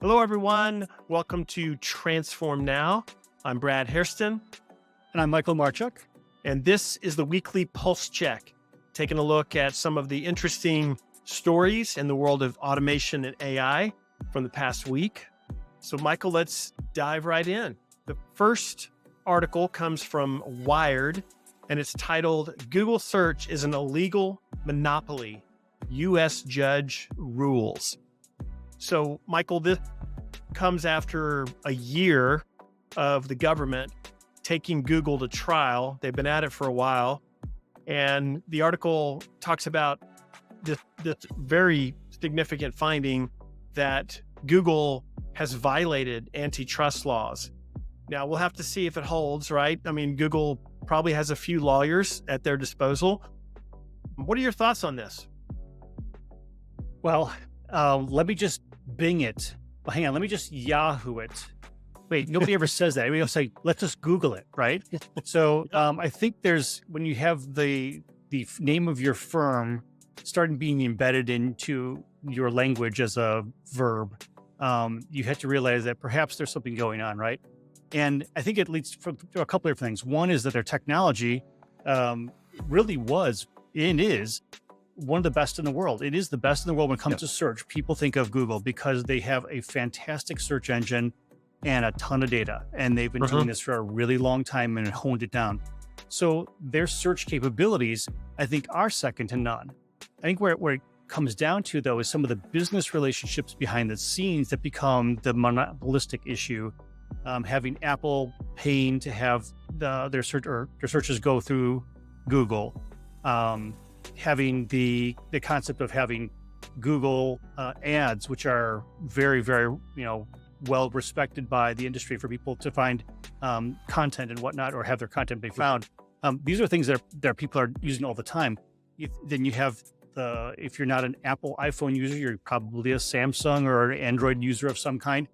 Hello, everyone. Welcome to Transform Now. I'm Brad Hairston, And I'm Michael Marchuk. and this is the weekly Pulse Check, taking a look at some of the interesting stories in the world of automation and AI from the past week. So, Michael, let's dive right in. The first article comes from Wired, and it's titled, Google Search is an Illegal Monopoly. U.S. Judge Rules. So, Michael, this comes after a year of the government taking Google to trial. They've been at it for a while. And the article talks about this very significant finding that Google has violated antitrust laws. Now, we'll have to see if it holds, right? I mean, Google probably has a few lawyers at their disposal. What are your thoughts on this? Well, let me just Bing it. Well, hang on, let me just Yahoo it. Wait, nobody ever says that. We all say, let's just Google it, right? So I think when you have the name of your firm starting being embedded into your language as a verb, you have to realize that perhaps there's something going on, right? And I think it leads to a couple of things. One is that their technology really was and is one of the best in the world. It is the best in the world when it comes to search. People think of Google because they have a fantastic search engine and a ton of data. And they've been doing this for a really long time and honed it down. So their search capabilities, I think, are second to none. I think where it comes down to, though, is some of the business relationships behind the scenes that become the monopolistic issue. Having Apple paying to have their searches go through Google. Having the concept of having Google ads, which are very, very, well respected by the industry for people to find content and whatnot, or have their content be found. These are things that people are using all the time. Then you have if you're not an Apple iPhone user, you're probably a Samsung or an Android user of some kind,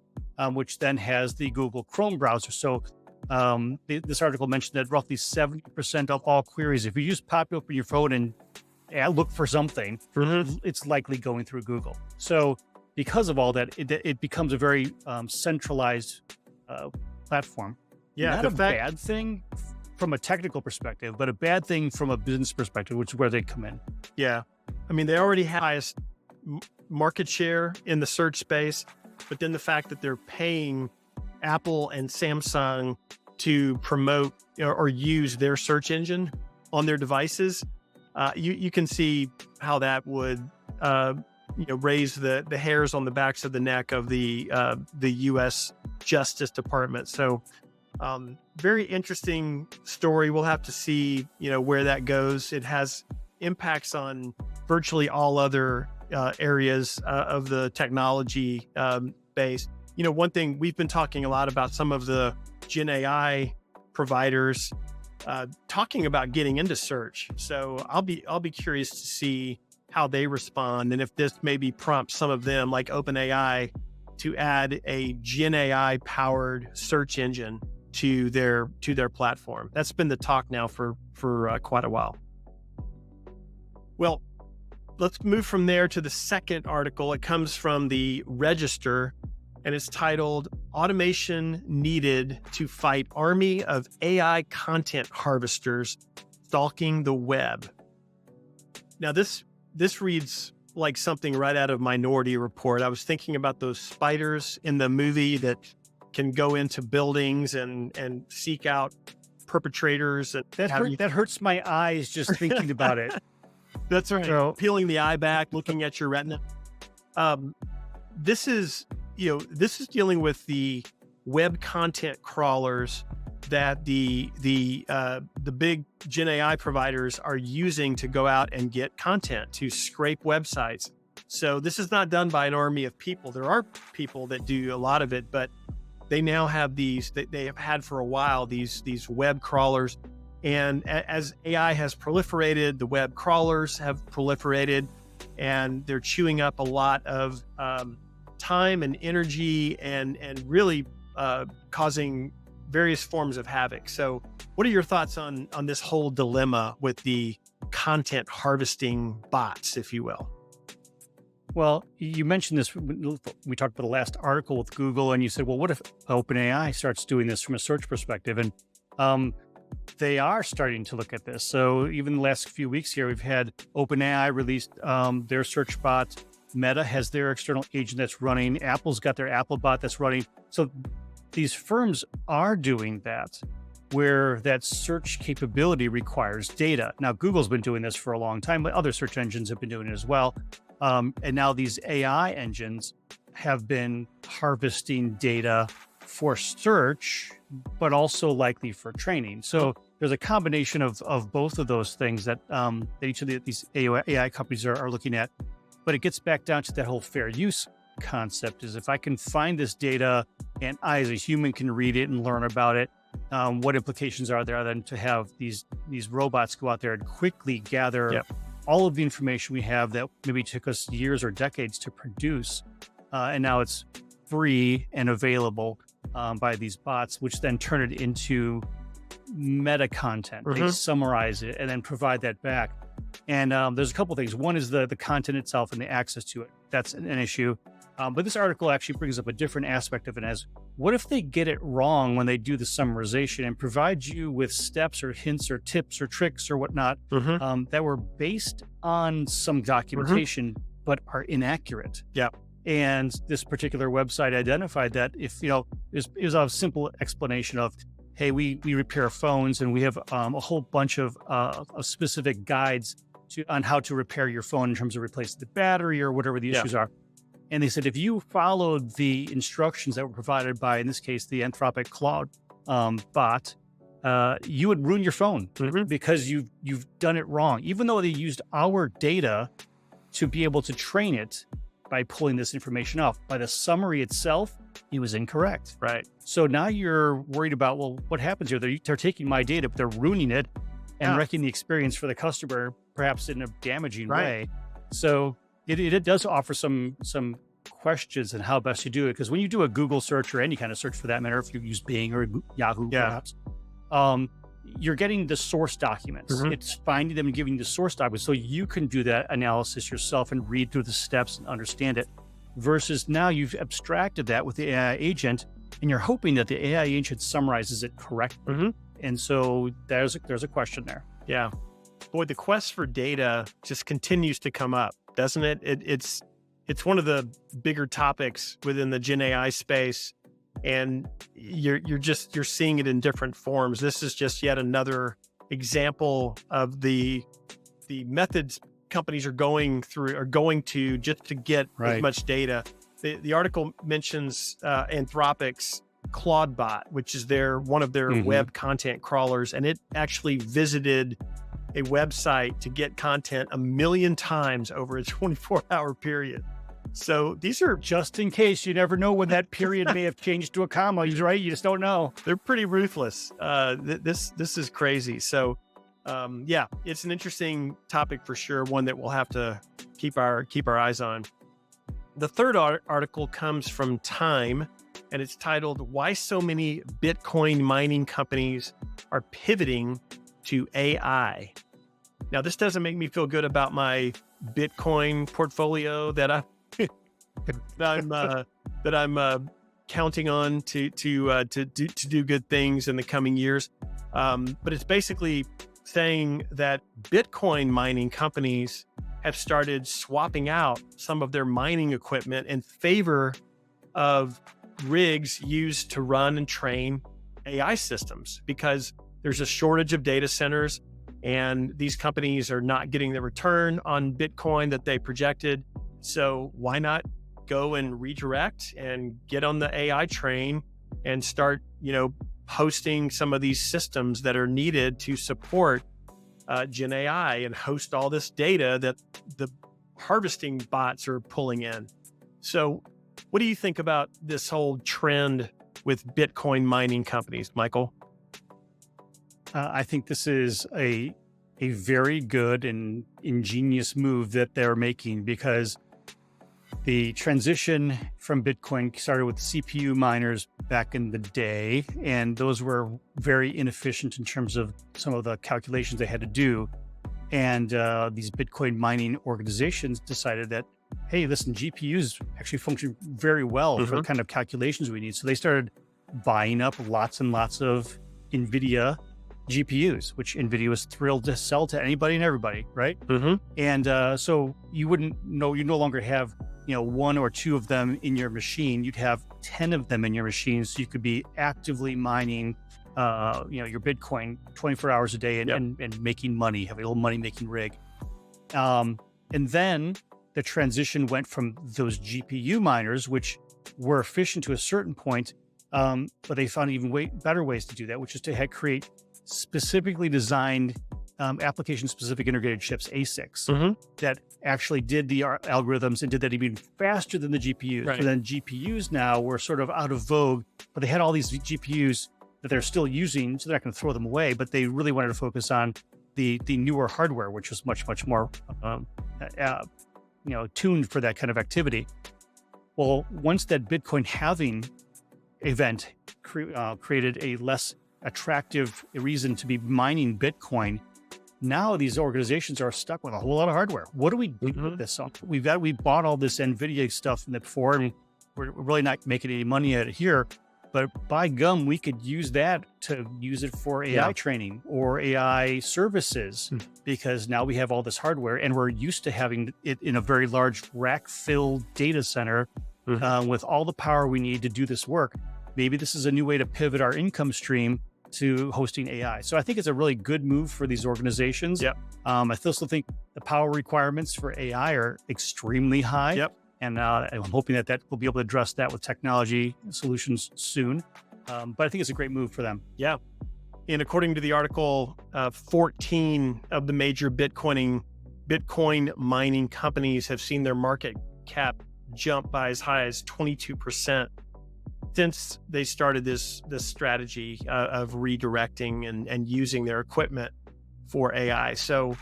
which then has the Google Chrome browser. So this article mentioned that roughly 70% of all queries, if you just pop open your phone and look for something, it's likely going through Google. So because of all that, it becomes a very centralized platform. Yeah, Not a bad thing from a technical perspective, but a bad thing from a business perspective, which is where they come in. Yeah. I mean, they already have highest market share in the search space, but then the fact that they're paying Apple and Samsung to promote or use their search engine on their devices, you can see how that would raise the hairs on the backs of the neck of the U.S. Justice Department. So very interesting story. We'll have to see where that goes. It has impacts on virtually all other areas of the technology base. One thing we've been talking a lot about, some of the Gen AI providers talking about getting into search. So I'll be curious to see how they respond, and if this maybe prompts some of them, like OpenAI, to add a Gen AI powered search engine to their platform. That's been the talk now for quite a while. Well, let's move from there to the second article. It comes from the Register, and it's titled Automation Needed to Fight Army of AI Content Harvesters Stalking the Web. Now, this reads like something right out of Minority Report. I was thinking about those spiders in the movie that can go into buildings and seek out perpetrators. And that hurts my eyes just thinking about it. That's right. So, peeling the eye back, looking at your retina. This is dealing with the web content crawlers that the big Gen AI providers are using to go out and get content, to scrape websites. So this is not done by an army of people. There are people that do a lot of it, but they now have these, they have had for a while, these web crawlers. And as AI has proliferated, the web crawlers have proliferated, and they're chewing up a lot of time and energy and really causing various forms of havoc. So what are your thoughts on this whole dilemma with the content harvesting bots, if you will? Well, you mentioned this. We talked about the last article with Google, and you said, well, what if OpenAI starts doing this from a search perspective? And they are starting to look at this. So even the last few weeks here, we've had OpenAI released their search bot. Meta has their external agent that's running. Apple's got their Apple bot that's running. So these firms are doing that, where that search capability requires data. Now, Google's been doing this for a long time, but other search engines have been doing it as well. And now these AI engines have been harvesting data for search, but also likely for training. So there's a combination of both of those things that each of these AI companies are looking at. But it gets back down to that whole fair use concept, is if I can find this data and I as a human can read it and learn about it, what implications are there then to have these robots go out there and quickly gather all of the information we have that maybe took us years or decades to produce, and now it's free and available by these bots, which then turn it into meta content. They summarize it and then provide that back. And there's a couple of things. One is the content itself and the access to it. That's an issue. But this article actually brings up a different aspect of it, as what if they get it wrong when they do the summarization and provide you with steps or hints or tips or tricks or whatnot that were based on some documentation but are inaccurate. Yeah. And this particular website identified that if, it was a simple explanation of, hey, we repair phones and we have a whole bunch of specific guides on how to repair your phone in terms of replacing the battery or whatever the issues are. And they said, if you followed the instructions that were provided by, in this case, the Anthropic Claude bot, you would ruin your phone because you've done it wrong. Even though they used our data to be able to train it by pulling this information off, by the summary itself, it was incorrect. Right. So now you're worried about, well, what happens here? They're taking my data, but they're ruining it and wrecking the experience for the customer, perhaps in a damaging way. So it does offer some questions on how best to do it. Because when you do a Google search or any kind of search for that matter, if you use Bing or Yahoo, perhaps, you're getting the source documents. It's finding them and giving you the source documents so you can do that analysis yourself and read through the steps and understand it. Versus now you've abstracted that with the AI agent and you're hoping that the AI agent summarizes it correctly. And so there's a question there. Yeah. Boy, the quest for data just continues to come up, doesn't it? It's one of the bigger topics within the Gen AI space, and you're seeing it in different forms. This is just yet another example of the methods companies are going to just to get as much data. The article mentions Anthropic's Claude bot, which is one of their web content crawlers, and it actually visited a website to get content 1 million times over a 24-hour period. So these are, just in case, you never know when that period may have changed to a comma. He's right. You just don't know. They're pretty ruthless. This is crazy. So it's an interesting topic for sure. One that we'll have to keep our eyes on. The third article comes from Time, and it's titled, "Why So Many Bitcoin Mining Companies Are Pivoting to AI." Now, this doesn't make me feel good about my Bitcoin portfolio that I'm counting on to do good things in the coming years. But it's basically saying that Bitcoin mining companies have started swapping out some of their mining equipment in favor of rigs used to run and train AI systems, because there's a shortage of data centers and these companies are not getting the return on Bitcoin that they projected. So why not go and redirect and get on the AI train and start, hosting some of these systems that are needed to support Gen AI and host all this data that the harvesting bots are pulling in. So what do you think about this whole trend with Bitcoin mining companies, Michael? I think this is a very good and ingenious move that they're making, because the transition from Bitcoin started with CPU miners back in the day, and those were very inefficient in terms of some of the calculations they had to do. And these Bitcoin mining organizations decided that hey, listen, GPUs actually function very well for the kind of calculations we need. So they started buying up lots and lots of NVIDIA GPUs, which NVIDIA was thrilled to sell to anybody and everybody, right? And so you no longer have, one or two of them in your machine. You'd have 10 of them in your machine. So you could be actively mining, your Bitcoin 24 hours a day and making money, have a little money making rig. And then the transition went from those GPU miners, which were efficient to a certain point, but they found even better ways to do that, which is to create specifically designed application-specific integrated chips, ASICs, that actually did the algorithms and did that even faster than the GPUs. Right. So then GPUs now were sort of out of vogue, but they had all these GPUs that they're still using, so they're not going to throw them away, but they really wanted to focus on the newer hardware, which was much, much more tuned for that kind of activity. Well, once that Bitcoin halving event created a less attractive reason to be mining Bitcoin, now these organizations are stuck with a whole lot of hardware. What do we do with this? We bought all this NVIDIA stuff before, and we're really not making any money at it here. But by gum, we could use that to use it for AI training or AI services, because now we have all this hardware and we're used to having it in a very large rack-filled data center with all the power we need to do this work. Maybe this is a new way to pivot our income stream to hosting AI. So I think it's a really good move for these organizations. I still think the power requirements for AI are extremely high. And I'm hoping that we'll be able to address that with technology solutions soon. But I think it's a great move for them. And according to the article, 14 of the major Bitcoin mining companies have seen their market cap jump by as high as 22% since they started this strategy of redirecting and using their equipment for AI. So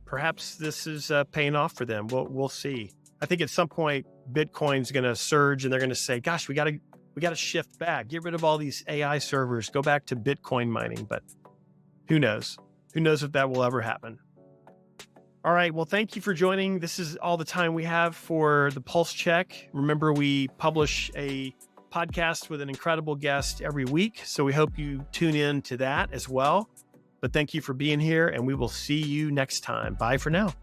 perhaps this is paying off for them. We'll see. I think at some point Bitcoin's going to surge and they're going to say, gosh, we got to shift back, get rid of all these AI servers, go back to Bitcoin mining. But who knows? Who knows if that will ever happen? All right. Well, thank you for joining. This is all the time we have for the Pulse Check. Remember, we publish a podcast with an incredible guest every week. So we hope you tune in to that as well. But thank you for being here, and we will see you next time. Bye for now.